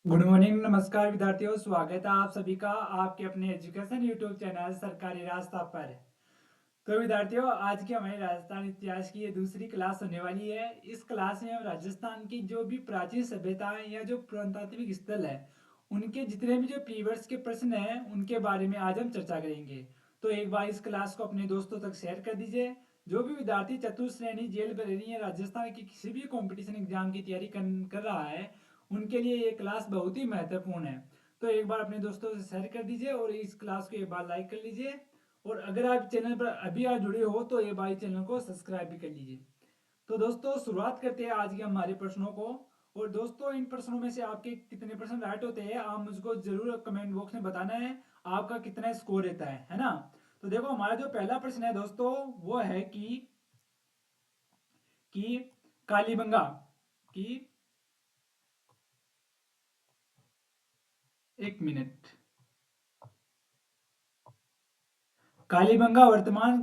Good morning, नमस्कार विद्यार्थियों। स्वागत है आप सभी का आपके अपने एजुकेशन यूट्यूब चैनल सरकारी रास्ता पर। तो विद्यार्थियों, आज की हमारी राजस्थान इतिहास की ये दूसरी क्लास होने वाली है। इस क्लास में हम राजस्थान की जो भी प्राचीन सभ्यताएं या जो पुरातात्विक स्थल है उनके जितने भी जो प्रीवियस के प्रश्न हैं उनके बारे में आज हम चर्चा करेंगे। तो एक बार इस क्लास को अपने दोस्तों तक शेयर कर दीजिए। जो भी विद्यार्थी चतुर्थ श्रेणी जेल ब्रेनी या राजस्थान की किसी भी कंपटीशन एग्जाम की तैयारी कर रहा है उनके लिए ये क्लास बहुत ही महत्वपूर्ण है। तो एक बार अपने दोस्तों से शेयर कर दीजिए और इस क्लास को एक बार लाइक कर लीजिए। और अगर आप चैनल पर अभी आप जुड़े हो तो ये भाई चैनल को सब्सक्राइब भी कर लीजिए। तो दोस्तों, शुरुआत करते हैं आज के हमारे प्रश्नों को। और दोस्तों, इन प्रश्नों में से आपके कितने प्रश्न राइट होते हैं आप मुझको जरूर कमेंट बॉक्स में बताना है। आपका कितना स्कोर रहता है ना। तो देखो, हमारा जो पहला प्रश्न है दोस्तों वो है कि कालीबंगा की, एक मिनट, कालीबंगा वर्तमान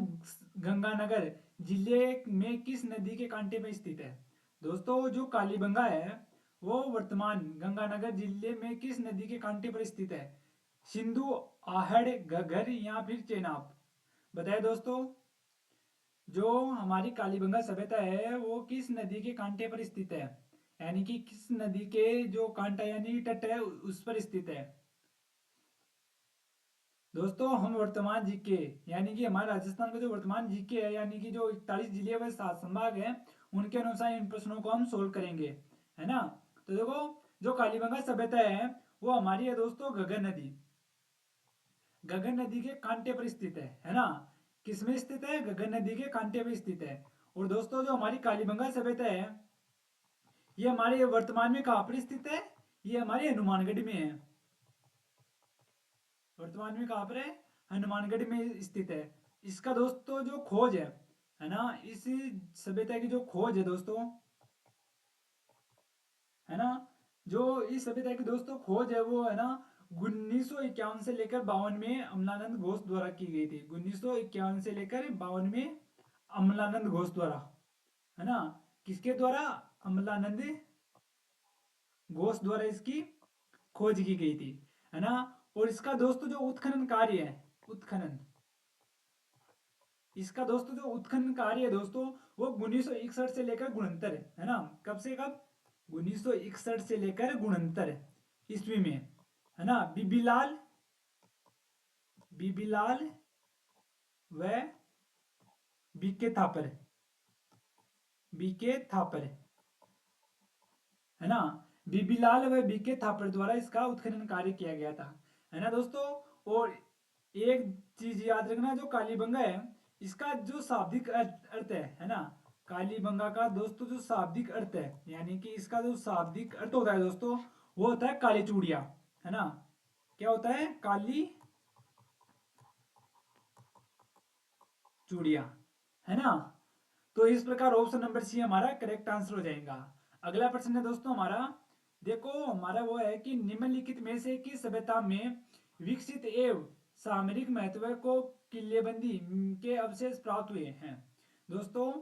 गंगानगर जिले में किस नदी के कांटे में स्थित है। दोस्तों, जो कालीबंगा है वो वर्तमान गंगानगर जिले में किस नदी के कांटे पर स्थित है। सिंधु, आहड़, घग्गर या फिर चेनाब। बताए दोस्तों, जो हमारी कालीबंगा सभ्यता है वो किस नदी के कांटे पर स्थित है, यानी कि किस नदी के जो कांटा यानी तट है उस पर स्थित है। दोस्तों, हम वर्तमान जीके यानी कि हमारे राजस्थान का जो वर्तमान जीके है यानी कि जो 41 जिले व 7 संभाग है उनके अनुसार इन प्रश्नों को हम सोल्व करेंगे, है ना। तो देखो, जो कालीबंगा सभ्यता है वो हमारी है दोस्तों घग्गर नदी, घग्गर नदी के कांटे पर स्थित है ना। किसमें स्थित है? घग्गर नदी के कांटे पर स्थित है। और दोस्तों, जो हमारी कालीबंगा सभ्यता है ये हमारे वर्तमान में कहाँ पर स्थित है? ये हमारे हनुमानगढ़ में है। वर्तमान में कहाँ पर है? हनुमानगढ़ में स्थित है। इसका दोस्तों जो खोज है ना, इस सभ्यता की जो खोज है दोस्तों, है ना, जो इस सभ्यता की दोस्तों खोज है वो है ना 1951 से लेकर 52 में अमलानंद घोष द्वारा की गई थी। 1951 से लेकर 52 में अमलानंद घोष द्वारा, है ना। किसके द्वारा? अमलानंद घोष द्वारा इसकी खोज की गई थी, है ना। और इसका दोस्तों जो उत्खनन कार्य है, उत्खनन, इसका दोस्तों जो उत्खनन कार्य है दोस्तों वो 1961 से लेकर गुणंतर है ना। कब से कब? 1961 से लेकर गुणंतर ईस्वी में, है ना। बीबीलाल, बीबीलाल व बीके थापर, बीके थापर, है ना। बीबीलाल व बीके थापर द्वारा इसका उत्खनन कार्य किया गया था, है ना दोस्तों। और एक चीज याद रखना, जो कालीबंगा है इसका जो शाब्दिक अर्थ है ना, कालीबंगा का दोस्तों जो शाब्दिक अर्थ है यानी कि इसका जो शाब्दिक अर्थ होता है दोस्तों वो होता है काली चूड़िया, है ना। क्या होता है? काली चूड़िया, है ना। तो इस प्रकार ऑप्शन नंबर सी हमारा करेक्ट आंसर हो जाएगा। अगला प्रश्न है दोस्तों हमारा, देखो हमारा वो है कि निम्नलिखित में से किस सभ्यता में विकसित एवं सामरिक महत्व को किल्लेबंदी के अवशेष प्राप्त हुए हैं। दोस्तों,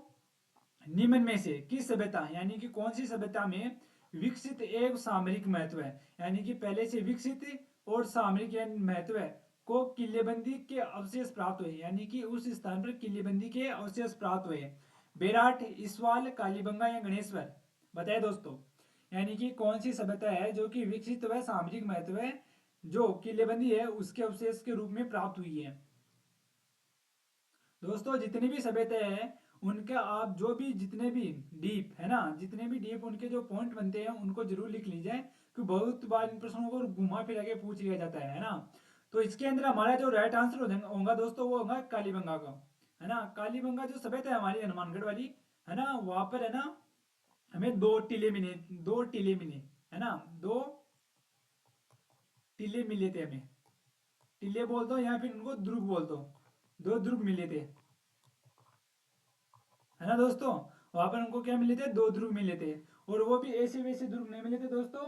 निम्न में से किस सभ्यता यानी कि कौन सी सभ्यता में विकसित एवं सामरिक महत्व है, यानी कि पहले से विकसित और सामरिक महत्व है को किलेबंदी के अवशेष प्राप्त हुए, यानी कि उस स्थान पर किलेबंदी के अवशेष प्राप्त हुए। बेराट, इसवाल, कालीबंगा या गणेश्वर। बताए दोस्तों, यानी कि कौन सी सभ्यता है जो कि विकसित व सामरिक महत्व है जो किलेबंदी है उसके अवशेष के रूप में प्राप्त हुई है। दोस्तों, जितनी भी सभ्यता है उनके आप जो भी जितने भी डीप है ना, जितने भी डीप उनके जो पॉइंट बनते हैं उनको जरूर लिख लीजिए, क्योंकि बहुत बार इन प्रश्नों को घुमा फिरा के पूछ लिया जाता है ना। तो इसके अंदर हमारा जो राइट आंसर होगा दोस्तों वो होगा कालीबंगा का, है ना। कालीबंगा जो सभ्यता है हमारी हनुमानगढ़ वाली, है ना, वहां पर है ना हमें दो टीले मिले, दो टीले मिले, है ना, दो टीले मिले थे हमें। टीले बोल दो या फिर उनको ध्रुव बोल दो, दो ध्रुव मिले थे, है ना दोस्तों। वहां पर हमको क्या मिले थे? दो ध्रुव मिले थे। और वो भी ऐसे वैसे ध्रुव नहीं मिले थे दोस्तों,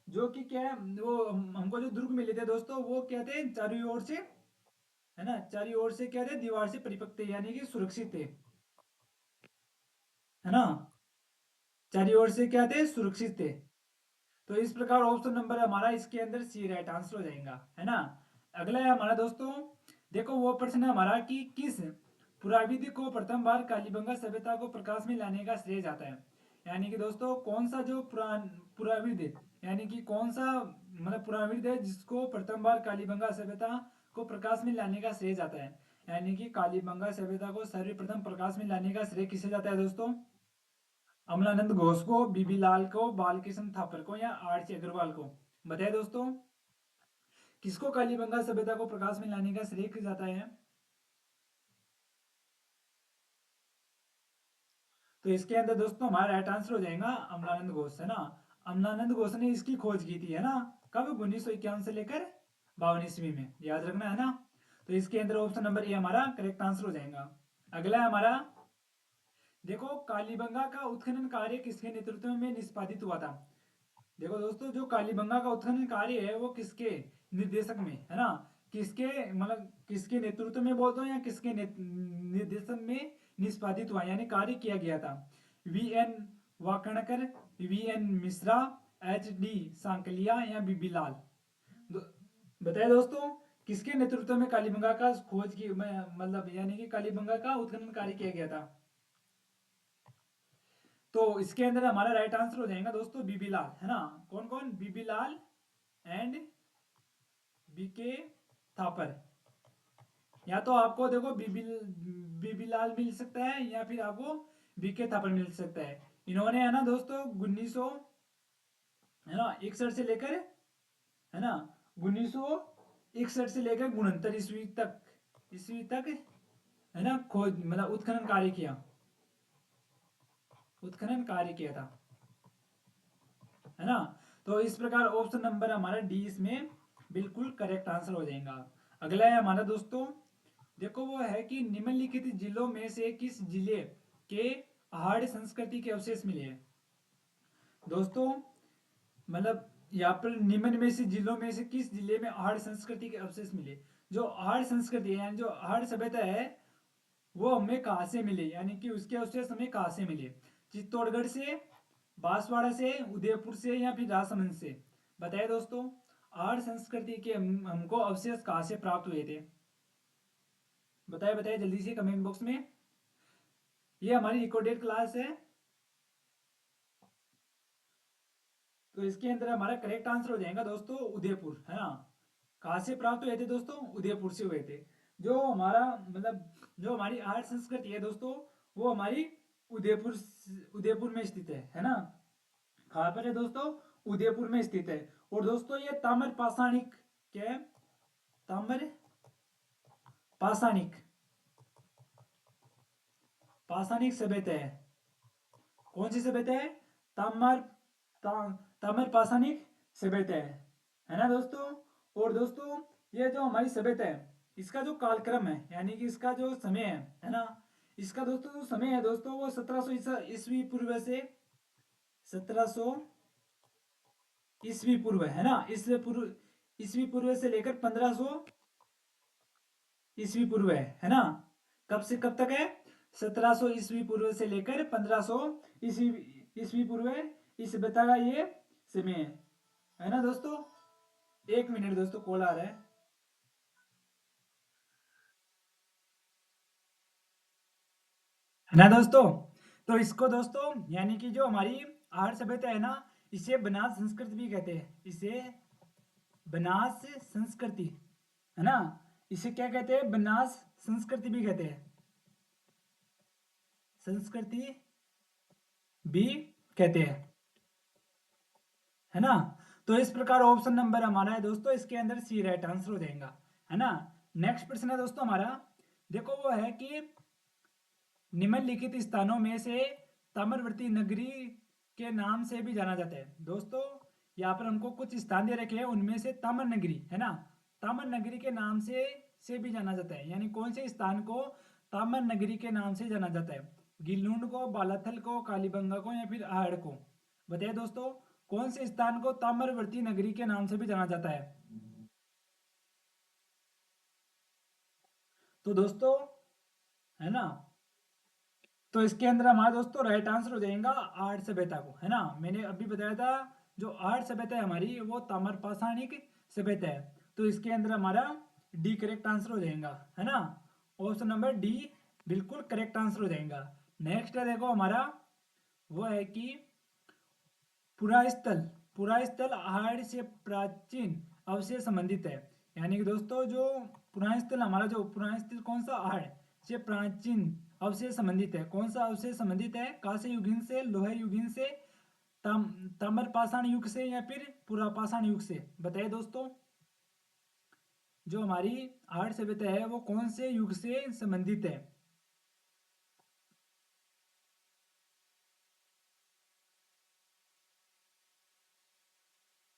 जो कि क्या है, वो हमको जो ध्रुव मिले थे दोस्तों वो क्या थे? चारों ओर से, है ना, चारों ओर से क्या थे? दीवार से परिपक्व थे यानी कि सुरक्षित थे, है ना। चारों ओर से क्या थे? सुरक्षित थे। तो इस प्रकार ऑप्शन नंबर हमारा इसके अंदर सी राइट आंसर हो जाएगा, है ना। अगला है हमारा दोस्तों, देखो वो प्रश्न है हमारा कि किस पुराविद को प्रथम बार कालीबंगा सभ्यता को प्रकाश में लाने का श्रेय जाता है। यानी कि दोस्तों कौन सा जो पुराविद यानी कि कौन सा मतलब पुराविद है जिसको प्रथम बार कालीबंगा सभ्यता को प्रकाश में लाने का श्रेय जाता है। यानी कि कालीबंगा सभ्यता को सर्वप्रथम प्रकाश में लाने का श्रेय किसे जाता है दोस्तों? अमलानंद घोष को, बीबी लाल को, बालकृष्ण थापर को या आर.सी. अग्रवाल को? बताए दोस्तों, किसको कालीबंगा सभ्यता को प्रकाश में लाने का श्रेय जाता है? तो इसके अंदर दोस्तों हमारा राइट आंसर हो जाएगा अमलानंद घोष, है ना। अमलानंद घोष ने इसकी खोज की थी, है ना। कब? 1951 से लेकर 52 ईस्वी में, याद रखना, है ना। तो इसके अंदर ऑप्शन नंबर ए हमारा करेक्ट आंसर हो जाएगा। अगला है हमारा, देखो कालीबंगा का उत्खनन कार्य किसके नेतृत्व में निष्पादित हुआ था? देखो दोस्तों, जो कालीबंगा का उत्खनन कार्य है वो किसके निर्देशक में, है ना, किसके मतलब किसके नेतृत्व में बोलते हो या किसके निर्देशन में निष्पादित हुआ यानी कार्य किया गया था? VN. Wakankar, VN. Mishra, HD. Sankalia या बीबी लाल? बताए दोस्तों, किसके नेतृत्व में कालीबंगा का खोज की मतलब यानी कि कालीबंगा का उत्खनन कार्य किया गया था? तो इसके अंदर हमारा राइट आंसर हो जाएगा दोस्तों बीबी लाल, है ना। कौन कौन? बीबी लाल एंड बीके थापर। या तो आपको देखो बीबी लाल मिल सकता है या फिर आपको बीके थापर मिल सकता है। इन्होंने, है ना दोस्तों, 1900 है ना 61 से लेकर, है ना, 1961 से लेकर 69 ईस्वी तक है ना खोज मतलब उत्खनन कार्य किया था, है ना। तो इस प्रकार ऑप्शन नंबर हमारा डी इसमें बिल्कुल करेक्ट आंसर हो जाएगा। अगला है हमारा दोस्तों, देखो वो है कि निम्नलिखित जिलों में से किस जिले के आहड़ संस्कृति के अवशेष मिले हैं? दोस्तों मतलब यहाँ पर निम्न में से जिलों में से किस जिले में आहड़ संस्कृति के अवशेष मिले? जो आहड़ संस्कृति है यानी जो आहड़ सभ्यता है वो हमें कहाँ से मिले यानी कि उसके अवशेष हमें कहाँ से मिले? चित्तौड़गढ़ से, बांसवाड़ा से, उदयपुर से या फिर राजसमंद से? बताइए दोस्तों, आहड़ संस्कृति के हमको अवशेष कहाँ से प्राप्त हुए थे? बताइए बताइए जल्दी से कमेंट बॉक्स में। ये हमारी रिकॉर्डेड क्लास है, तो इसके अंदर हमारा करेक्ट आंसर हो जाएगा दोस्तों उदयपुर, है ना। कहाँ से प्राप्त हुए थे दोस्तों? उदयपुर से हुए थे। जो हमारा मतलब जो हमारी आर्ट संस्कृति है दोस्तों वो हमारी उदयपुर उदयपुर में स्थित है ना। कहाँ पर है दोस्तों? उदयपुर में स्थित है। और दोस्तों ये ताम्र पाषाणिक, क्या है? ताम्र पाषाणिक पाषाणिक सभ्यता है। कौन सी सभ्यता है? ताम्र ताम्र पाषाणिक सभ्यता है ना दोस्तों। और दोस्तों ये जो हमारी सभ्यता है इसका जो कालक्रम है यानी कि इसका जो समय है ना, इसका दोस्तों जो समय है दोस्तों वो 1700 ईस्वी पूर्व से 1700 ईस्वी पूर्व, है ना। ईस्वी पूर्व से लेकर 1500 ईस्वी पूर्व है ना। कब से कब तक है? 1700 ईस्वी पूर्व से लेकर 1500 ईस्वी ईस्वी पूर्व इस सभ्यता का ये समय है ना दोस्तों। एक मिनट दोस्तों, कॉल आ रहा है ना दोस्तों। तो इसको दोस्तों यानी कि जो हमारी आर्य सभ्यता है ना इसे बनास संस्कृति भी कहते हैं। इसे बनास संस्कृति, है ना। इसे क्या कहते हैं? बनास संस्कृति भी कहते हैं, संस्कृति भी कहते हैं, है ना। तो इस प्रकार ऑप्शन नंबर हमारा है दोस्तों इसके अंदर सी राइट आंसर हो जाएगा, है ना। नेक्स्ट प्रश्न है दोस्तों हमारा, देखो वो है कि निम्नलिखित स्थानों में से ताम्रवर्ती नगरी के नाम से भी जाना जाता है। दोस्तों यहाँ पर हमको कुछ स्थान दे रखे हैं उनमें से ताम्र नगरी, है ना, ताम्र नगरी के नाम से भी जाना जाता है। यानी कौन से स्थान को ताम्र नगरी के नाम से जाना जाता है? गिलूंड को, बालाथल को, कालीबंगा को या फिर आहड़ को? बताइए दोस्तों, कौन से स्थान को ताम्रवर्ती नगरी के नाम से भी जाना जाता है? तो दोस्तों, है ना, तो इसके अंदर हमारा दोस्तों राइट आंसर हो जाएगा आर्ट सभ्यता को, है ना। मैंने अभी बताया था जो आर्ट सभ्यता है हमारी वो ताम्र पाषाणिक सभ्यता है। तो इसके अंदर हमारा डी करेक्ट आंसर हो जाएगा, है ना। ऑप्शन नंबर डी बिल्कुल करेक्ट आंसर हो जाएगा। नेक्स्ट है देखो हमारा, वो है कि पुरास्थल। पुरास्थल आहड़ से प्राचीन अवशेष संबंधित है। यानी कि दोस्तों जो पुरास्थल हमारा, जो पुरास्थल कौन सा आहड़ से प्राचीन अवशेष संबंधित है। कौन सा अवशेष संबंधित है? कांस्य युगीन से, लोह युगीन से, ताम्र पाषाण युग से, या फिर पुरा पाषाण युग से? बताइए दोस्तों, जो हमारी आहड़ सभ्यता है वो कौन से युग से संबंधित है?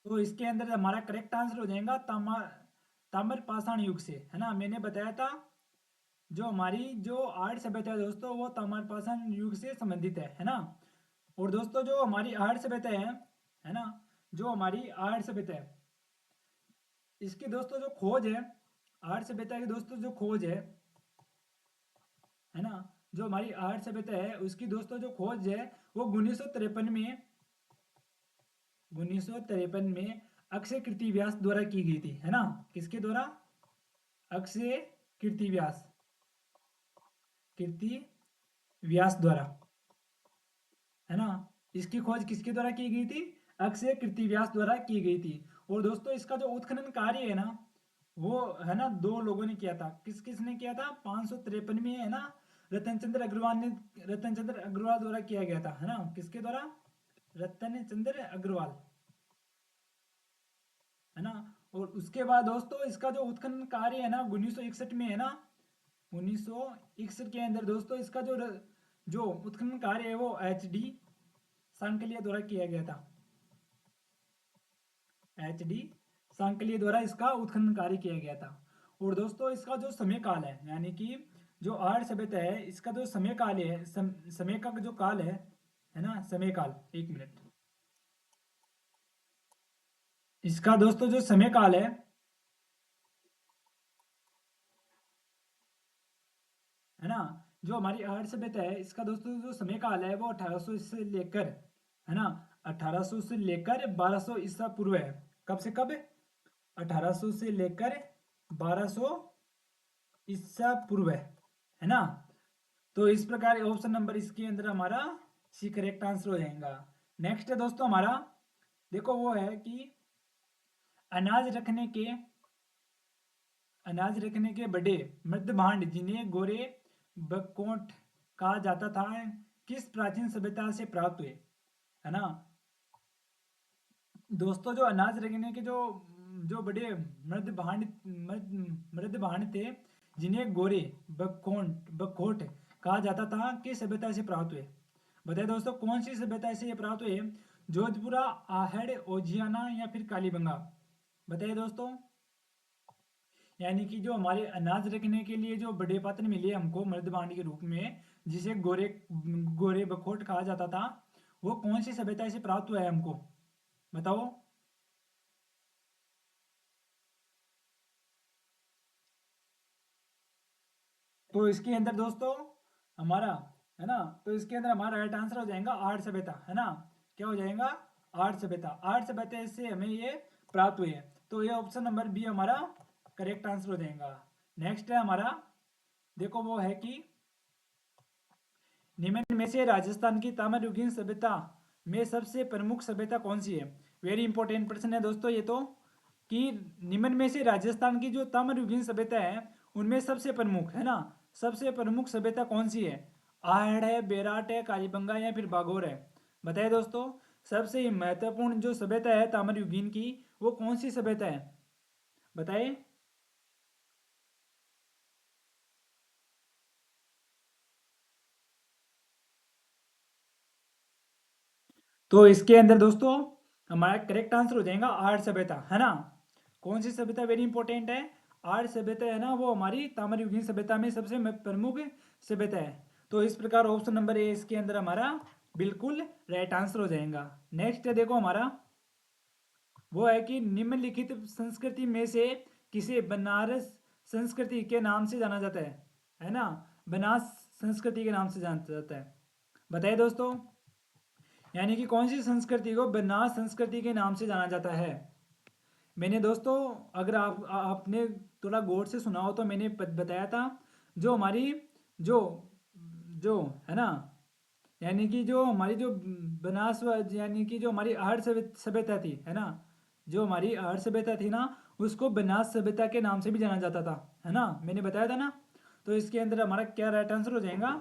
तो इसके अंदर हमारा करेक्ट आंसर हो जाएगा ताम्र पाषाण युग से, है ना। मैंने बताया था जो हमारी जो आर्ट सभ्यता है दोस्तों वो ताम्र पाषाण युग से संबंधित है ना। और दोस्तों जो हमारी आर्ट सभ्यता है ना, जो हमारी आर्ट सभ्यता है इसकी दोस्तों जो खोज है, आर्ट सभ्यता की दोस्तों जो खोज है ना, जो हमारी आर्ट सभ्यता है उसकी दोस्तों जो खोज है वो 1953 में, 1953 में अक्षय कीर्ति व्यास द्वारा की गई थी, है ना। किसके द्वारा? अक्षय कीर्ति व्यास, कीर्ति व्यास द्वारा, है ना। इसकी खोज किसके द्वारा की गई थी? अक्षय कीर्ति व्यास द्वारा की गई थी। और दोस्तों इसका जो उत्खनन कार्य है ना, वो है ना दो लोगों ने किया था। किस किस ने किया था? 553 में, है ना, रतन चंद्र अग्रवाल ने, रतन चंद्र अग्रवाल द्वारा किया गया था, है ना। किसके द्वारा? रतन चंद्र अग्रवाल, है ना। और उसके बाद दोस्तों इसका जो उत्खनन कार्य है ना 1961 में, है ना, 1961 के अंदर दोस्तों इसका जो उत्खनन कार्य है वो एच डी सांकलिया द्वारा किया गया था। एच डी सांकलिया द्वारा इसका उत्खनन कार्य किया गया था। और दोस्तों इसका जो समय काल है, यानी कि जो आर्य सभ्यता है इसका जो समय काल है, समय का जो काल है ना, समय काल, एक मिनट, इसका दोस्तों जो समय काल है ना, जो हमारी आर्य सभ्यता है इसका दोस्तों जो समय काल है वो 1800 से लेकर, है ना, 1800 से लेकर 1200 ईसा पूर्व है। कब से कब? 1800 से लेकर 1200 ईसा पूर्व है ना। तो इस प्रकार ऑप्शन नंबर इसके अंदर हमारा सी करेक्ट आंसर हो जाएगा। नेक्स्ट है दोस्तों हमारा, देखो वो है कि अनाज रखने के, अनाज रखने के बड़े मृद भांड जिन्हें गोरे बकोट कहा जाता था किस प्राचीन सभ्यता से प्राप्त हुए, है ना। दोस्तों जो अनाज रखने के जो जो बड़े मृद भांड थे जिन्हें गोरे बकोट कहा जाता था किस सभ्यता से प्राप्त हुए? बताइए दोस्तों कौन सी सभ्यता से ये प्राप्त हुए? जोधपुरा, आहड़, ओजियाना, या फिर कालीबंगा? बताइए दोस्तों। यानी कि जो हमारे अनाज रखने के लिए जो बड़े पात्र मिले हमको मृद भांड के रूप में, जिसे गोरे गोरे बखोट कहा जाता था, वो कौन सी सभ्यता से प्राप्त हुआ है हमको? बताओ। तो इसके अंदर दोस्तों हमारा, है ना, तो इसके अंदर हमारा राइट आंसर हो जाएगा आर्ट सभ्यता, है ना। क्या हो जाएगा? आर्ट सभ्यता। आर्ट सभ्यता से हमें ये प्राप्त हुई है। तो ये ऑप्शन नंबर बी हमारा करेक्ट आंसर हो जाएगा। नेक्स्ट है हमारा, देखो वो है कि निम्न में से राजस्थान की ताम्रयुगीन सभ्यता में सबसे प्रमुख सभ्यता कौन सी है? वेरी इंपॉर्टेंट प्रश्न है दोस्तों ये तो, कि निम्न में से राजस्थान की जो ताम्रयुगीन सभ्यता है उनमें सबसे प्रमुख, है ना, सबसे प्रमुख सभ्यता कौन सी है? आहड़ है, बेराट है, कालीबंगा, या फिर बागोर है? बताइए दोस्तों, सबसे महत्वपूर्ण जो सभ्यता है ताम्रयुगीन की वो कौन सी सभ्यता है? बताइए। तो इसके अंदर दोस्तों हमारा करेक्ट आंसर हो जाएगा आर्य सभ्यता, है ना। कौन सी सभ्यता वेरी इंपॉर्टेंट है? आर्य सभ्यता, है ना, वो हमारी ताम्रयुगीन सभ्यता में सबसे प्रमुख सभ्यता है। तो इस प्रकार ऑप्शन नंबर ए इसके अंदर हमारा बिल्कुल राइट आंसर हो जाएगा। नेक्स्ट है देखो हमारा, वो है कि निम्नलिखित संस्कृति में से किसे बनारस संस्कृति के नाम से जाना जाता है ना, बनास संस्कृति के नाम से जाना जाता है? बताइए दोस्तों। यानी कि कौन सी संस्कृति को बनास संस्कृति के नाम से जाना जाता है। मैंने दोस्तों, अगर आपने थोड़ा गौर से सुना हो तो मैंने बताया था, जो हमारी जो जो है ना, यानी कि जो हमारी जो बनास यानी कि जो हमारी आर्य सभ्यता थी है ना, जो हमारी आर्य सभ्यता थी ना, उसको बनास सभ्यता के नाम से भी जाना जाता था, है ना, मैंने बताया था ना। तो इसके अंदर हमारा क्या राइट आंसर हो जाएगा,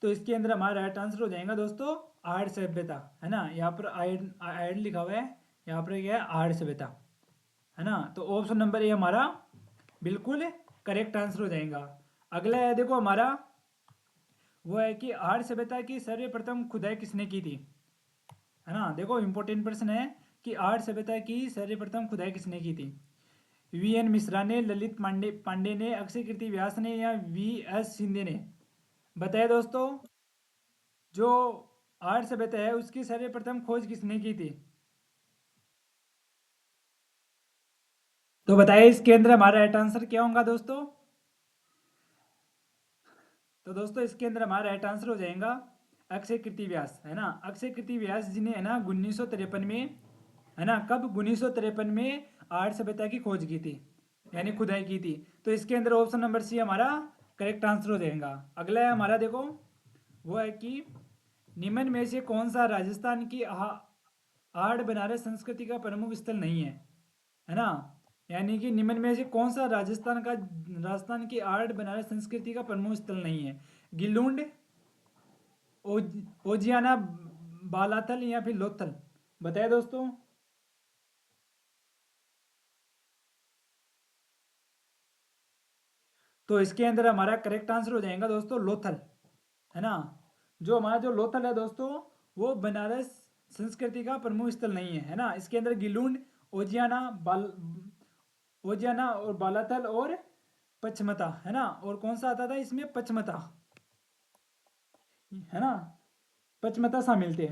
तो इसके अंदर हमारा राइट आंसर हो जाएगा दोस्तों आर्य सभ्यता, है ना। यहाँ पर आयड लिखा हुआ है, यहाँ पर क्या है, आर्य सभ्यता, है ना। तो ऑप्शन नंबर ए हमारा बिल्कुल करेक्ट आंसर हो जाएगा। अगला है देखो हमारा, वो है कि आर्य सभ्यता की सर्वप्रथम खुदाई किसने की थी, है ना। देखो इंपॉर्टेंट प्रश्न है कि आर्य सभ्यता की सर्वप्रथम खुदाई किसने की थी। वी एन मिश्रा ने, ललित पांडे पांडे ने, अक्षय कीर्ति व्यास ने, या वी एस शिंदे ने। बताए दोस्तों, जो आर्य सभ्यता है उसकी सर्वप्रथम खोज किसने की थी। तो बताइए इसके अंदर हमारा राइट आंसर क्या होगा दोस्तों। तो दोस्तों इसके अंदर हमारा राइट आंसर हो जाएगा अक्षय कीर्ति व्यास, है ना। अक्षय कीर्ति व्यास जी ने, है ना, 1953 में, है ना, कब 1953 में आर्य सभ्यता की खोज की थी, यानी खुदाई की थी। तो इसके अंदर ऑप्शन नंबर सी हमारा करेक्ट आंसर हो जाएगा। अगला है हमारा देखो, वो है कि निम्न में से कौन सा राजस्थान की आर्य बनारस संस्कृति का प्रमुख स्थल नहीं है ना। यानी कि निम्न में से कौन सा राजस्थान की आर्य बनारस संस्कृति का प्रमुख स्थल नहीं है। गिलुंड, ओजियाना, बालाथल, या फिर लोथल। बताए दोस्तों। तो इसके अंदर हमारा करेक्ट आंसर हो जाएगा दोस्तों लोथल, है ना। जो हमारा जो लोथल है दोस्तों, वो बनारस संस्कृति का प्रमुख स्थल नहीं है ना। इसके अंदर गिलुंड, ओजियाना, ओजियाना और बालाथल और पचमता, है ना। और कौन सा आता था इसमें, पचमता, है ना, पचमता शामिल थे।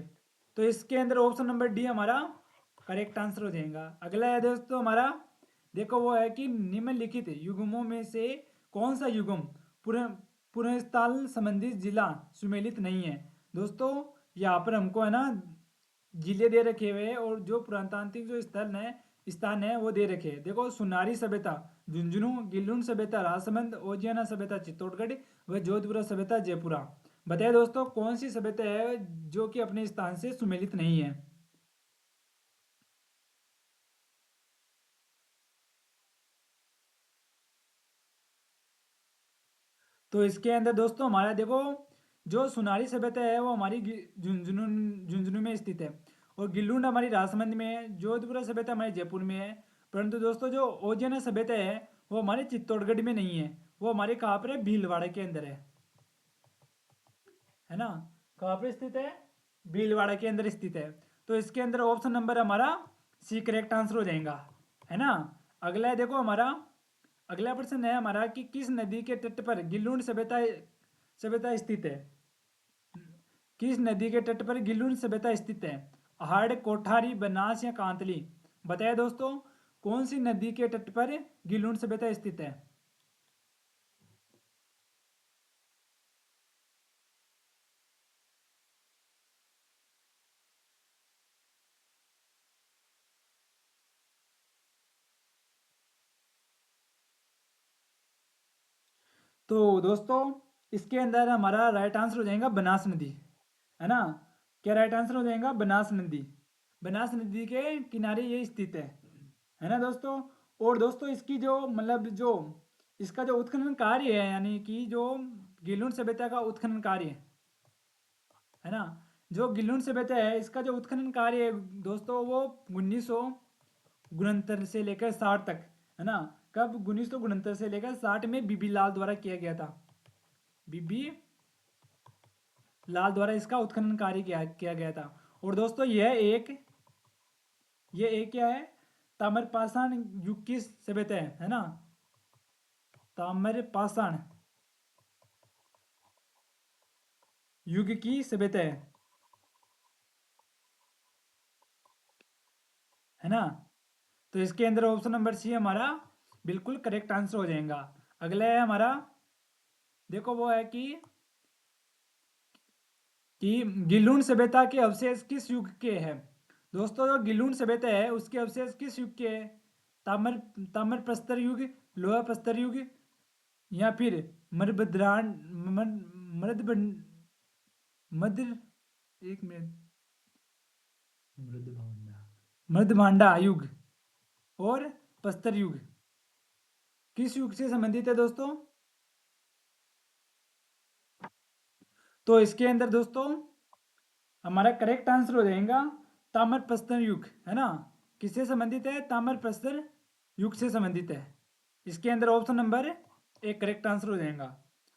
तो इसके अंदर ऑप्शन नंबर डी हमारा करेक्ट आंसर हो जाएगा। अगला है दोस्तों हमारा, देखो वो है कि निम्नलिखित युग्मों में से कौन सा युग्म पुनः पुनर्स्थल संबंधित जिला सुमेलित नहीं है। दोस्तों यहाँ पर हमको, है ना, जिले दे रखे हुए हैं और जो पुरातांत्रिक जो स्थान है वो दे रखे हैं। देखो सुनारी सभ्यता झुंझुनू, गिल्लुन सभ्यता राजसमंद, ओजियाना सभ्यता चित्तौड़गढ़, व जोधपुरा सभ्यता जयपुरा। बताइए दोस्तों कौन सी सभ्यता है जो कि अपने स्थान से सुमेलित नहीं है। तो इसके अंदर दोस्तों हमारा देखो, जो सुनारी सभ्यता है वो हमारी झुंझुनू झुंझुनू में स्थित है, और गिल्लुंड हमारी राजसमंद में है, जोधपुरा सभ्यता हमारे जयपुर में है। परंतु दोस्तों जो ओजियाना सभ्यता है वो हमारे चित्तौड़गढ़ में नहीं है, वो हमारे कहाँ पर है, भीलवाड़ा के अंदर है ना। कहाँ पर स्थित है, भीलवाड़ा के अंदर स्थित है। तो इसके अंदर ऑप्शन नंबर हमारा सी करेक्ट आंसर हो जाएगा, है ना। अगला है देखो हमारा, अगला प्रश्न है हमारा कि किस नदी के तट पर गिल्लुंड सभ्यता सभ्यता स्थित है। किस नदी के तट पर गिल्लुंड सभ्यता स्थित है। आहड़, कोठारी, बनास, या कांतली। बताइए दोस्तों कौन सी नदी के तट पर गिल्लुंड सभ्यता स्थित है। तो दोस्तों इसके अंदर हमारा राइट आंसर हो जाएगा बनास नदी, है ना। क्या राइट आंसर हो जाएगा, बनास नदी। बनास नदी के किनारे ये स्थित है ना दोस्तों। और दोस्तों इसकी जो मतलब जो इसका जो उत्खनन कार्य है, यानी कि जो गिलुन सभ्यता का उत्खनन कार्य है ना, जो गिलुन सभ्यता है इसका जो उत्खनन कार्य है दोस्तों, वो 1969 से लेकर 60 तक, है ना। कब 1969 से लेकर 60 में बीबी लाल द्वारा किया गया था। बीबी लाल द्वारा इसका उत्खनन कार्य किया गया था। और दोस्तों ये एक क्या है, ताम्रपाषाण युग की सभ्यता है ना। ताम्रपाषाण युग की सभ्यता है ना। तो इसके अंदर ऑप्शन नंबर सी हमारा बिल्कुल करेक्ट आंसर हो जाएगा। अगला है हमारा, देखो वो है कि कि गिलून सभ्यता के अवशेष किस युग के हैं। दोस्तों जो गिलून सभ्यता है उसके अवशेष किस युग के हैं? ताम्र ताम्र प्रस्तर युग, लोहा प्रस्तर युग, या फिर मरभद्रान मृद मध्य, एक मिनट, मृदभांडा युग और प्रस्तर युग किस युग से संबंधित है दोस्तों? तो इसके अंदर दोस्तों हमारा करेक्ट आंसर हो जाएगा ताम्र प्रस्तर युग, है ना। किससे संबंधित है? ताम्र प्रस्तर युग से संबंधित है। इसके अंदर ऑप्शन नंबर एक करेक्ट आंसर हो जाएगा।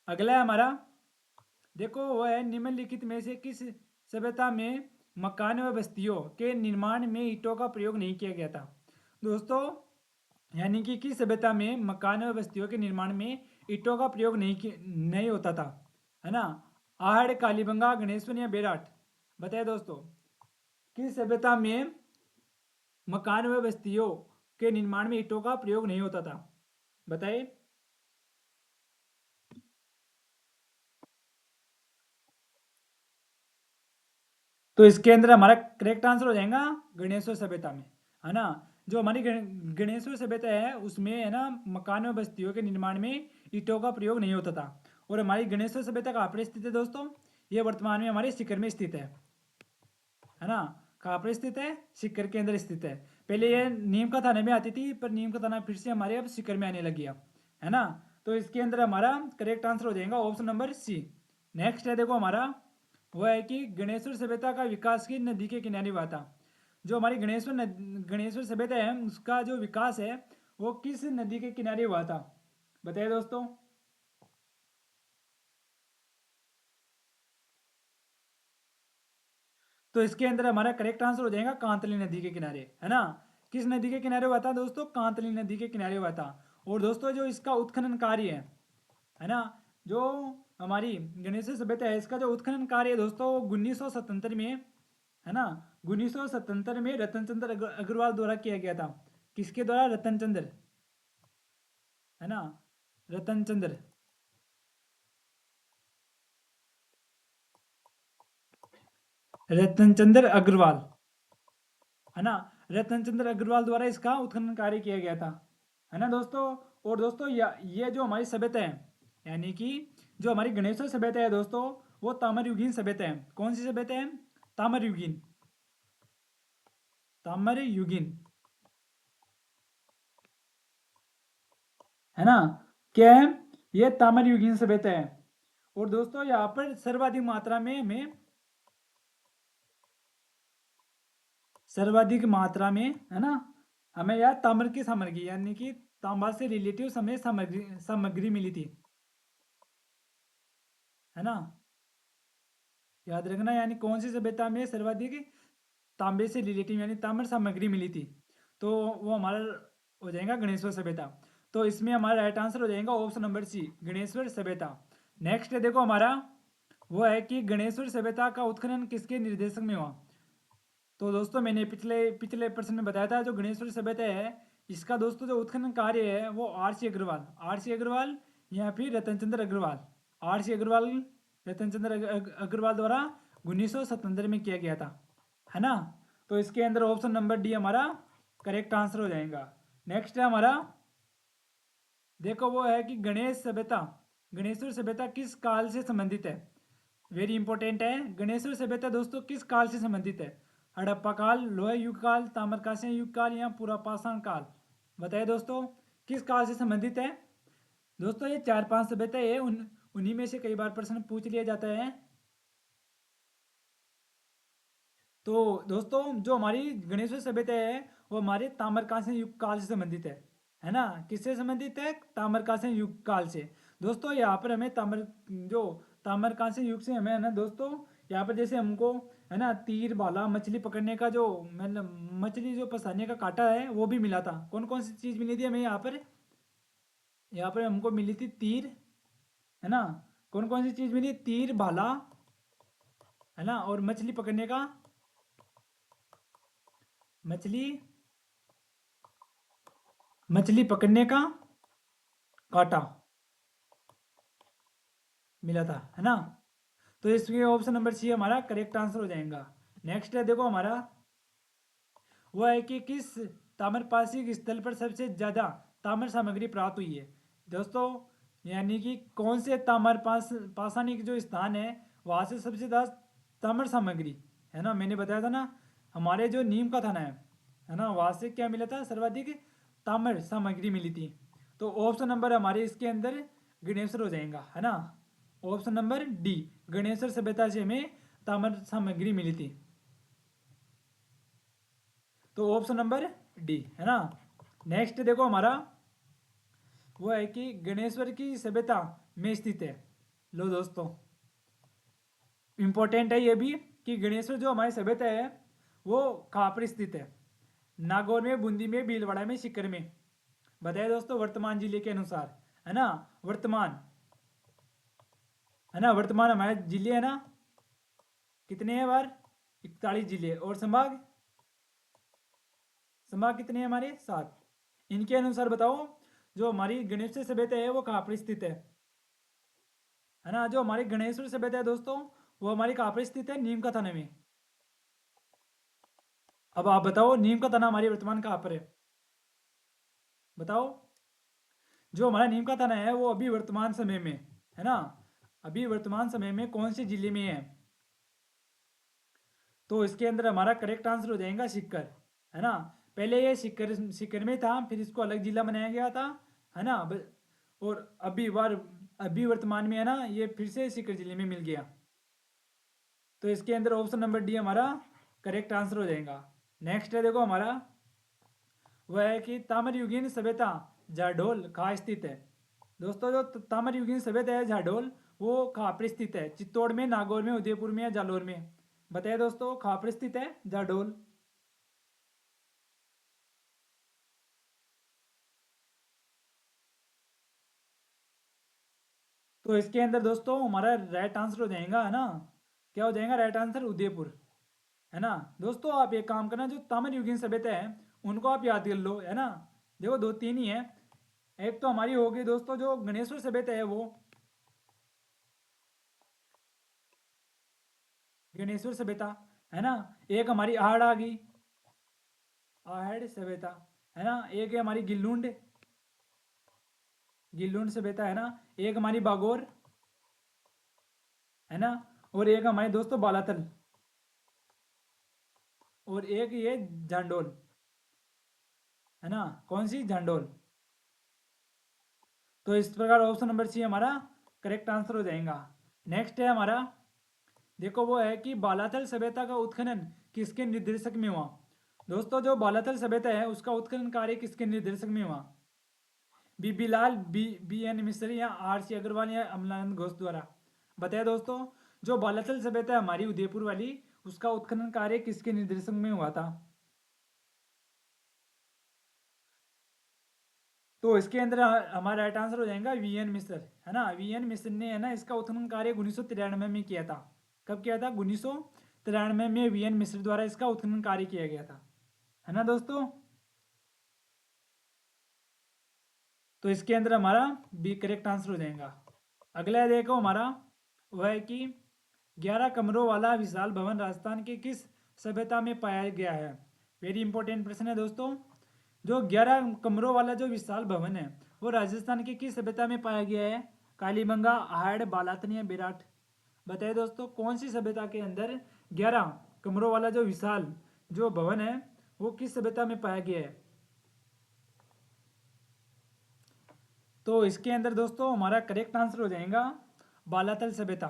अगला है हमारा, देखो वो है निम्नलिखित में से किस सभ्यता में मकान व बस्तियों के निर्माण में ईंटों का प्रयोग नहीं किया गया था। दोस्तों यानी कि किस सभ्यता में मकान व बस्तियों के निर्माण में ईंटों का प्रयोग नहीं होता था, है ना। आहड़, कालीबंगा, गणेश्वर या बेराट। बताए दोस्तों किस सभ्यता में मकान व बस्तियों के निर्माण में ईंटों का प्रयोग नहीं होता था? बताइए। तो इसके अंदर हमारा करेक्ट आंसर हो जाएगा गणेश्वर सभ्यता में, है ना। जो हमारी गणेश्वर सभ्यता है उसमें, है ना, मकान व बस्तियों के निर्माण में ईंटों का प्रयोग नहीं होता था। और हमारी गणेश्वर सभ्यता कहाँ पर स्थित है दोस्तों? ये वर्तमान में हमारे सीकर में स्थित है ना। कहाँ पर स्थित है? सीकर के अंदर स्थित है। पहले ये नीम का थाने में आती थी, पर नीम का थाना फिर से हमारे अब सीकर में आने लग गया, है ना। तो इसके अंदर हमारा करेक्ट आंसर हो जाएगा ऑप्शन नंबर सी। नेक्स्ट है देखो हमारा, वो है कि गणेश्वर सभ्यता का विकास की नदी के किनारे हुआ था। जो हमारी गणेश्वर सभ्यता है उसका जो विकास है वो किस नदी के किनारे हुआ था? बताइए दोस्तों। तो इसके अंदर हमारा करेक्ट आंसर हो जाएगा कांतली नदी के किनारे, है ना। किस नदी के किनारे हुआ था दोस्तों? कांतली नदी के किनारे हुआ था। और दोस्तों जो इसका उत्खनन कार्य है ना, जो हमारी गणेश सभ्यता है इसका जो उत्खनन कार्य है दोस्तों 1977 में, है ना, 1977 में रतन चंद्र अग्रवाल द्वारा किया गया था। किसके द्वारा? रतन चंद्र, है ना, रतन चंद्र, रतन चंद्र अग्रवाल, है ना, रतन चंद्र अग्रवाल द्वारा इसका उत्खनन कार्य किया गया था, है ना दोस्तों। और दोस्तों ये जो हमारी सभ्यता है, यानी कि जो हमारी गणेश्वर सभ्यता है दोस्तों, वो ताम्रयुगीन सभ्यता है। कौन सी सभ्यता है? ताम्रयुगीन, ताम्रयुगीन, है ना। क्या है? ये ताम्रयुगीन सभ्यता है। और दोस्तों यहाँ पर सर्वाधिक मात्रा में हमें, सर्वाधिक मात्रा में, है ना, हमें यार ताम्र की सामग्री यानी कि तांबा से रिलेटिव हमें सामग्री सामग्री मिली थी, है ना। याद रखना, यानी कौन सी सभ्यता में सर्वाधिक तांबे से रिलेटिव यानी ताम्र सामग्री मिली थी, तो वो हमारा हो जाएगा गणेश्वर सभ्यता। तो इसमें हमारा राइट आंसर हो जाएगा ऑप्शन नंबर सी, गणेश्वर सभ्यता। नेक्स्ट है देखो हमारा, वो है कि गणेश्वर सभ्यता का उत्खनन किसके निर्देशन में हुआ। तो दोस्तों मैंने पिछले पिछले प्रश्न में बताया था जो गणेश्वर सभ्यता है इसका दोस्तों जो उत्खनन कार्य है वो R C Agarwal, R C Agarwal या फिर रतन चंद्र अग्रवाल, आर सी अग्रवाल, रतन चंद्र अग्रवाल द्वारा 1977 में किया गया था, है ना। तो इसके अंदर ऑप्शन नंबर डी हमारा करेक्ट आंसर हो जाएगा। नेक्स्ट है हमारा, देखो वो है कि गणेश सभ्यता, गणेश्वर सभ्यता किस काल से संबंधित है? वेरी इंपॉर्टेंट है। गणेश्वर सभ्यता दोस्तों किस काल से संबंधित है? हड़प्पा काल, लोह युग काल, ताम्रकांस्य युग काल या पुरापाषाण काल। बताइए दोस्तों किस काल से संबंधित है? दोस्तों ये चार पांच सभ्यता है, उन्हीं में से कई बार प्रश्न पूछ लिया जाता है। तो दोस्तों जो हमारी गणेश्वर सभ्यता है वो हमारे ताम्रकांस्य युग काल से संबंधित है ना। किससे संबंधित है? ताम्रकांस्य युग काल से। दोस्तों यहाँ पर हमें जो ताम्रकांस्य युग से हमें, है ना दोस्तों, यहाँ पर जैसे हमको, है ना, तीर भाला, मछली पकड़ने का जो, मतलब मछली जो फंसाने का कांटा है वो भी मिला था। कौन कौन सी चीज़ मिली थी हमें यहाँ पर? यहाँ पर हमको मिली थी तीर, है ना। कौन कौन सी चीज़ मिली? तीर, भाला, है ना, और मछली पकड़ने का, मछली मछली पकड़ने का कांटा मिला था, है ना। तो इसमें ऑप्शन नंबर सी हमारा करेक्ट आंसर हो जाएगा। नेक्स्ट है देखो हमारा, वो है कि किस ताम्रपाशिक स्थल पर सबसे ज़्यादा ताम्र सामग्री प्राप्त हुई है। दोस्तों यानी कि कौन से पाषाणिक जो स्थान है वहाँ से सबसे ज़्यादा ताम्र सामग्री, है ना, मैंने बताया था ना, हमारे जो नीम का थाना है ना, वहाँ से क्या मिला था, सर्वाधिक ताम्र सामग्री मिली थी। तो ऑप्शन नंबर हमारे इसके अंदर गणेश्वर हो जाएगा, है ना। ऑप्शन नंबर डी, गणेश्वर सभ्यता से हमें ताम्र सामग्री मिली थी। तो ऑप्शन नंबर डी, है ना। नेक्स्ट देखो हमारा, वो है कि गणेश्वर की सभ्यता में स्थित है। लो दोस्तों, इंपॉर्टेंट है ये भी कि गणेश्वर जो हमारी सभ्यता है वो कहाँ पर स्थित है। नागौर में, बूंदी में, भीलवाड़ा में, सीकर में। बताइए दोस्तों वर्तमान जिले के अनुसार, है ना। वर्तमान, है ना, वर्तमान हमारे जिले है ना, कितने हैं बार, 41 जिले, और संभाग, संभाग कितने हैं हमारे, 7। इनके अनुसार बताओ जो हमारी गणेश सभ्यता है वो कहाँ पर स्थित है ना। जो हमारी गणेश्वर सभ्यता है दोस्तों वो हमारी कहाँ पर स्थित है, नीम का थाने में। अब आप बताओ नीम का थाना हमारी वर्तमान कहाँ पर है, बताओ। जो हमारा नीम का थाना है वो अभी वर्तमान समय में, है ना, अभी वर्तमान समय में कौन से जिले में है। तो इसके अंदर हमारा करेक्ट आंसर हो जाएगा सीकर, है ना। पहले ये सीकर सीकर में था, फिर इसको अलग जिला बनाया गया था, है ना। और अभी वर्तमान में है ना, ये फिर से सीकर जिले में मिल गया। तो इसके अंदर ऑप्शन नंबर डी हमारा करेक्ट आंसर हो जाएगा। नेक्स्ट है देखो हमारा, वह है कि ताम्रयुगीन सभ्यता जाडोल कहाँ स्थित है। दोस्तों जो ताम्रयुगीन सभ्यता है जाडोल वो कहाँ पर स्थित है, चित्तौड़ में, नागौर में, उदयपुर में या जालोर में। बताइए दोस्तों कहाँ पर स्थित है जाडोल। तो इसके अंदर दोस्तों हमारा राइट आंसर हो जाएगा, है ना, क्या हो जाएगा राइट आंसर, उदयपुर, है ना। दोस्तों आप एक काम करना, जो ताम्रयुगीन सभ्यता है उनको आप याद कर लो, है ना। देखो दो तीन ही है, एक तो हमारी हो गई दोस्तों जो गणेश्वर सभ्यता है वो, गणेश्वर सभ्यता, है ना। एक हमारी आहड़ आ गई, आहड़ सभ्यता, है ना। एक है हमारी गिल्लुंड, गिल्लुंड सभ्यता, है ना। एक हमारी बागोर, है ना। और एक हमारे दोस्तों बालातल, और एक ये झांडोल, है ना। कौन सी, झांडोल। तो इस प्रकार ऑप्शन नंबर सी हमारा करेक्ट आंसर हो जाएगा। नेक्स्ट है हमारा, देखो वो है कि बालाथल सभ्यता का उत्खनन किसके निर्देशक में हुआ। दोस्तों जो बालाथल सभ्यता है उसका उत्खनन कार्य किसके निर्देशक में हुआ, बीबी लाल, बी एन मिश्र या आर सी अग्रवाल या अमलानंद घोष द्वारा। बताया दोस्तों जो बालाथल सभ्यता है हमारी उदयपुर वाली, उसका उत्खनन कार्य किसके निर्देशक में हुआ था। तो इसके अंदर हमारा राइट आंसर हो जाएगा वी एन मिश्र, है ना। वी एन मिश्र ने, है ना, इसका उत्खनन कार्य 1993 में किया था। कब किया था, 1993 में वी एन मिश्र द्वारा इसका उत्खनन कार्य किया गया था, है ना दोस्तों। तो इसके अंदर हमारा बी करेक्ट आंसर हो जाएगा। अगला है देखो हमारा, वह है कि 11 कमरों वाला विशाल भवन राजस्थान के किस सभ्यता में पाया गया है। वेरी इंपॉर्टेंट प्रश्न है दोस्तों। जो 11 कमरों वाला जो विशाल भवन है वो राजस्थान की किस सभ्यता में पाया गया है, कालीबंगा, आहड़, बालातन या बेराट। बताइए दोस्तों कौन सी सभ्यता के अंदर 11 कमरों वाला जो विशाल जो भवन है वो किस सभ्यता में पाया गया है। तो इसके अंदर दोस्तों हमारा करेक्ट आंसर हो जाएगा बालाथल सभ्यता,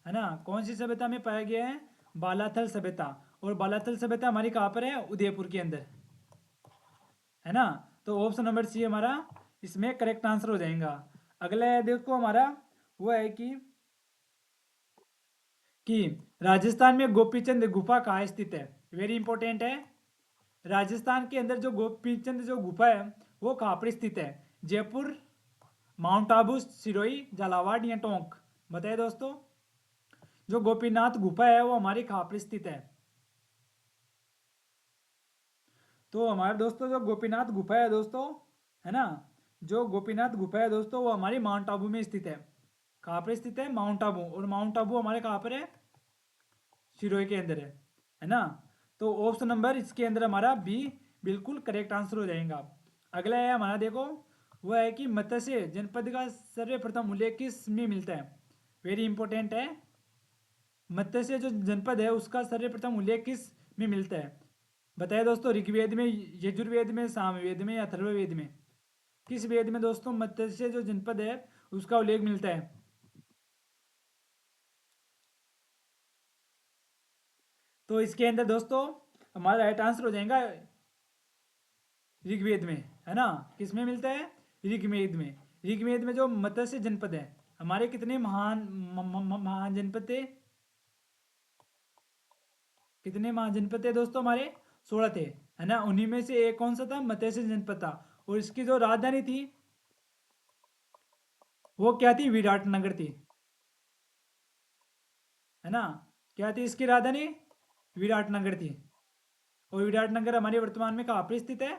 है ना। कौन सी सभ्यता में पाया गया है, बालाथल सभ्यता। और बालाथल सभ्यता हमारी कहाँ पर है, उदयपुर के अंदर, है ना। तो ऑप्शन नंबर सी हमारा इसमें करेक्ट आंसर हो जाएगा। अगला है देखो हमारा, वो है कि राजस्थान में गोपीचंद गुफा कहाँ स्थित है। वेरी इंपॉर्टेंट है। राजस्थान के अंदर जो गोपीचंद जो गुफा है वो कहाँ पर स्थित है, जयपुर, माउंट आबू, सिरोही, झालावाड़ या टोंक। बताइए दोस्तों जो गोपीनाथ गुफा है वो हमारी कहाँ पर स्थित है। तो हमारे दोस्तों जो गोपीनाथ गुफा है दोस्तों, है ना, जो गोपीनाथ गुफा है दोस्तों वो हमारी माउंट आबू में स्थित है। कहाँ पर स्थित है, माउंट आबू, और माउंट आबू हमारे कहाँ पर है, सिरोही के अंदर है ना। तो ऑप्शन नंबर इसके अंदर हमारा बी बिल्कुल करेक्ट आंसर हो जाएगा। अगला है हमारा, देखो वो है कि मत्स्य जनपद का सर्वप्रथम उल्लेख किस में मिलता है। वेरी इंपॉर्टेंट है, मत्स्य जो जनपद है उसका सर्वप्रथम उल्लेख किस में मिलता है। बताइए दोस्तों, ऋग्वेद में, यजुर्वेद में, सामवेद में या अथर्ववेद में, किस वेद में दोस्तों मत्स्य जो जनपद है उसका उल्लेख मिलता है। तो इसके अंदर दोस्तों हमारा राइट आंसर हो जाएगा ऋग्वेद में, है ना। किस में मिलता है, ऋग्वेद में। ऋग्वेद में जो मत्स्य जनपद है, हमारे कितने महान महान जनपद थे, कितने महाजनपद थे दोस्तों हमारे, 16 थे, है ना। उन्हीं में से एक कौन सा था, मत्स्य जनपद था। और इसकी जो राजधानी थी वो क्या थी, विराट नगर थी, है ना। क्या थी इसकी राजधानी, विराट नगर थी। और विराट नगर हमारे वर्तमान में कहाँ पर स्थित है,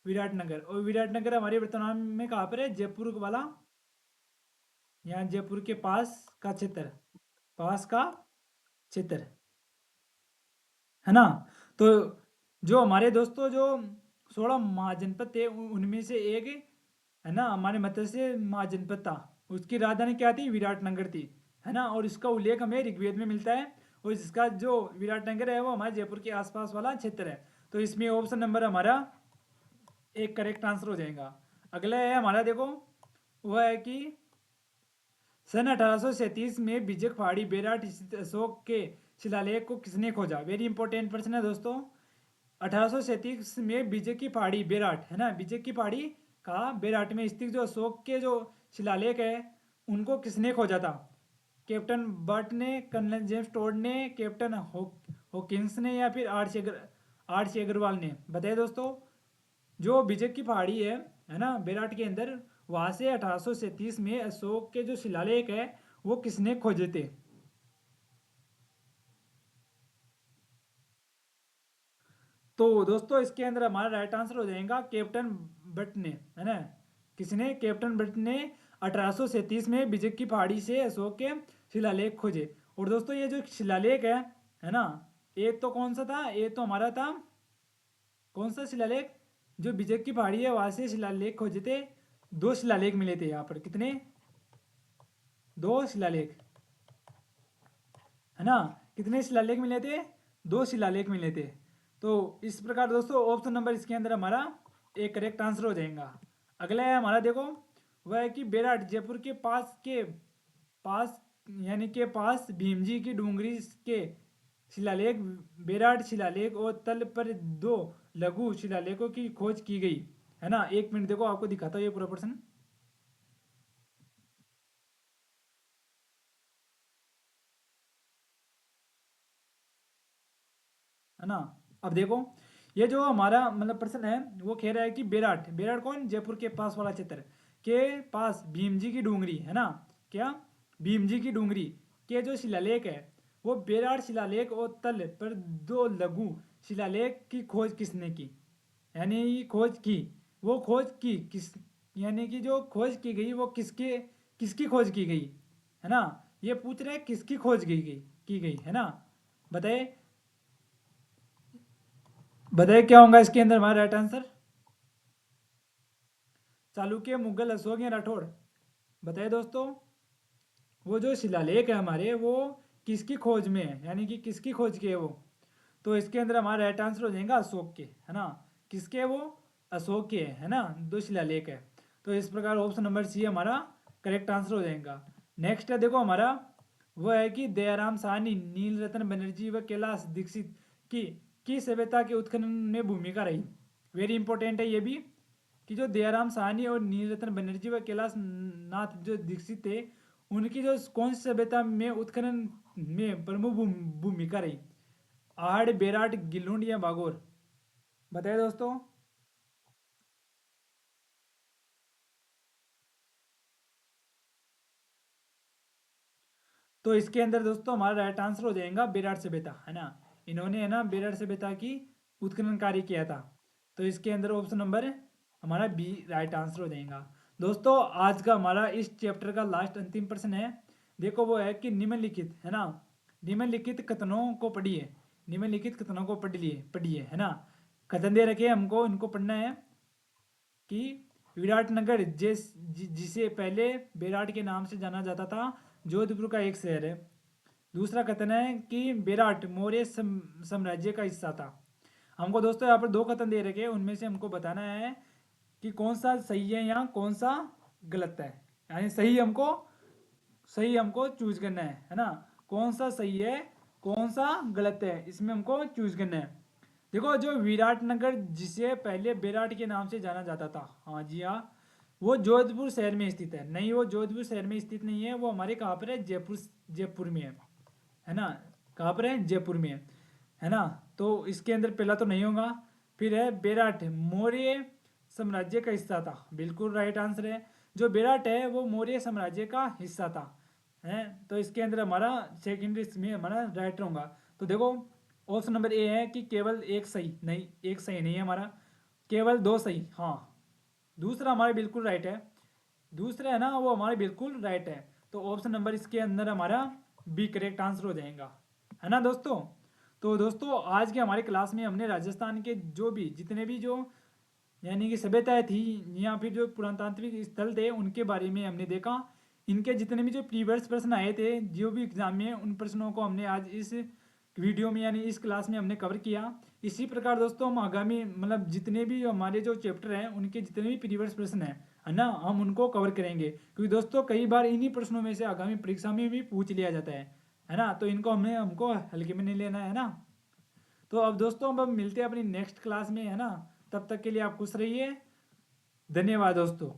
विराट नगर। और विराट नगर हमारे वर्तमान में कहाँ पर है, जयपुर वाला, यहाँ जयपुर के पास का क्षेत्र, पास का क्षेत्र, है ना। तो जो हमारे दोस्तों जो 16 महाजनपद थे उनमें से एक, है ना, हमारे मत्स्य महाजनपद था, उसकी राजधानी क्या थी, विराट नगर थी, है ना। और इसका उल्लेख हमें ऋग्वेद में मिलता है, और इसका जो विराट नगर है वो हमारे जयपुर के आसपास वाला क्षेत्र है। तो इसमें ऑप्शन नंबर हमारा एक करेक्ट आंसर हो जाएगा। अगला है हमारा, देखो वह है कि सन 1837 में बिजक पहाड़ी बेराट स्थित अशोक के शिलालेख को किसने खोजा। वेरी इंपॉर्टेंट प्रश्न है दोस्तों। 1837 में बिजक की पहाड़ी बेराट, है ना, बिजक की पहाड़ी का बेराट में स्थित जो अशोक के जो शिलालेख है उनको किसने खोजा था। कैप्टन बट ने, कर्नल जेम्स टोड ने, कैप्टन हॉकिंस ने, या फिर आर सी अग्रवाल ने। बताइए दोस्तों, जो बिजक की पहाड़ी है ना, बेराट के अंदर, वहां से 1837 में अशोक के जो शिलालेख है वो किसने खोजे थे। तो दोस्तों इसके अंदर हमारा राइट आंसर हो जाएगा कैप्टन बट ने, है ना। किसने, कैप्टन बट ने 1837 में बिजक की पहाड़ी से अशोक के शिलालेख खोजे। और दोस्तों ये जो शिलालेख है ना, एक तो कौन सा था, एक तो हमारा था कौन सा शिलालेख, जो बिजक की पहाड़ी है वहां से शिलालेख खोजे थे। दो शिलालेख मिले थे यहाँ पर, कितने, दो शिलालेख, है ना। कितने शिलालेख मिले थे, दो शिलालेख मिले थे। तो इस प्रकार दोस्तों ऑप्शन नंबर इसके अंदर हमारा एक करेक्ट आंसर हो जाएगा। अगला है हमारा, देखो वह है कि बेराट जयपुर के पास यानी के पास भीमजी की डूंगरी के शिलालेख, बेराट शिलालेख और तल पर दो लघु शिलालेखों की खोज की गई, है ना। एक मिनट देखो आपको दिखाता हूँ ये पूरा प्रश्न, है ना। अब देखो ये जो हमारा मतलब प्रश्न है वो कह रहा है कि बेराट, बेराट कौन, जयपुर के पास वाला क्षेत्र के पास भीमजी की डूंगरी, है ना, क्या, भीमजी की डूंगरी के जो शिलालेख है वो बेराट शिलालेख और तल पर दो लघु शिलालेख की खोज किसने की, यानी ये खोज की, वो खोज की किस, यानी कि जो खोज की गई वो किसके, किसकी खोज की गई, है ना। ये पूछ रहे हैं किसकी खोज की गई, है ना। बताइए, बताइए क्या होगा इसके अंदर हमारा राइट आंसर, चालुक्य, मुगल, अशोक या राठौड़। बताइए दोस्तों, वो जो शिलालेख है हमारे वो किसकी खोज में है, यानी कि किसकी खोज की है वो। तो इसके अंदर हमारा राइट आंसर हो जाएगा अशोक के, है ना। किसके, वो अशोक के है ना, दो शिलालेख है। तो इस प्रकार ऑप्शन नंबर सी हमारा करेक्ट आंसर हो जाएगा। नेक्स्ट है देखो हमारा, वो है कि दयाराम साहनी, नील रतन बनर्जी व कैलाश दीक्षित की सभ्यता के उत्खनन में भूमिका रही। वेरी इंपॉर्टेंट है ये भी, कि जो दयाराम साहनी और नीलरतन बनर्जी व कैलाश नाथ जो दीक्षित थे उनकी जो कौन सी सभ्यता में उत्खनन में प्रमुख भूमिका रही। आहड़, बेराट, गिलुंड या बागोर। बताइए दोस्तों। तो इसके अंदर दोस्तों हमारा राइट आंसर हो जाएगा बेराट सभ्यता, है ना। इन्होंने, है ना, बेराट सभ्यता की उत्खनन कार्य किया था। तो इसके अंदर ऑप्शन नंबर हमारा बी राइट आंसर हो जाएगा। दोस्तों आज का हमारा इस चैप्टर का लास्ट अंतिम प्रश्न है। देखो वो है कि निम्नलिखित है ना, निम्नलिखित कथनों को पढ़िए, निम्नलिखित कथनों को पढ़िए पढ़िए है ना। कथन दे रखे हमको, इनको पढ़ना है कि विराटनगर जिसे पहले बेराट के नाम से जाना जाता था, जोधपुर का एक शहर है। दूसरा कथन है कि बेराट मौर्य साम्राज्य का हिस्सा था। हमको दोस्तों यहाँ पर दो कथन दे रखे हैं, उनमें से हमको बताना है कि कौन सा सही है या कौन सा गलत है। यानी सही हमको चूज करना है ना। कौन सा सही है कौन सा गलत है, इसमें हमको चूज करना है। देखो जो विराटनगर जिसे पहले बेराट के नाम से जाना जाता था, हाँ जी हाँ, वो जोधपुर शहर में स्थित है। नहीं, वो जोधपुर शहर में स्थित नहीं है, वो हमारे कहाँ पर है, जयपुर, जयपुर में है ना। कहाँ पर है, जयपुर में है ना। तो इसके अंदर पहला तो नहीं होगा। फिर है बेराट मौर्य साम्राज्य का हिस्सा था, बिल्कुल राइट आंसर है। जो बेराट है वो मौर्य साम्राज्य का हिस्सा था, है। तो इसके अंदर हमारा सेकेंडरी में हमारा राइट होगा। तो देखो ऑप्शन नंबर ए है कि केवल एक सही, नहीं एक सही नहीं है हमारा, केवल दो सही, हाँ। दूसरा हमारा बिल्कुल राइट है, दूसरा है ना वो हमारा बिल्कुल राइट है। तो ऑप्शन नंबर इसके अंदर हमारा बी करेक्ट आंसर हो जाएगा, है ना दोस्तों। तो दोस्तों आज के हमारे क्लास में हमने राजस्थान के जो भी जितने भी जो यानी कि सभ्यताएं थी या फिर जो पुरातात्विक स्थल थे उनके बारे में हमने देखा। इनके जितने भी जो प्रीवियस प्रश्न आए थे जो भी एग्जाम में, उन प्रश्नों को हमने आज इस वीडियो में यानी इस क्लास में हमने कवर किया। इसी प्रकार दोस्तों हम आगामी मतलब जितने भी हमारे जो चैप्टर हैं उनके जितने भी प्रीवियस प्रश्न हैं है ना, हम उनको कवर करेंगे। क्योंकि दोस्तों कई बार इन्हीं प्रश्नों में से आगामी परीक्षा में भी पूछ लिया जाता है ना। तो इनको हमको हल्के में नहीं लेना है ना। तो अब दोस्तों अब हम मिलते हैं अपनी नेक्स्ट क्लास में, है ना। तब तक के लिए आप खुश रहिए। धन्यवाद दोस्तों।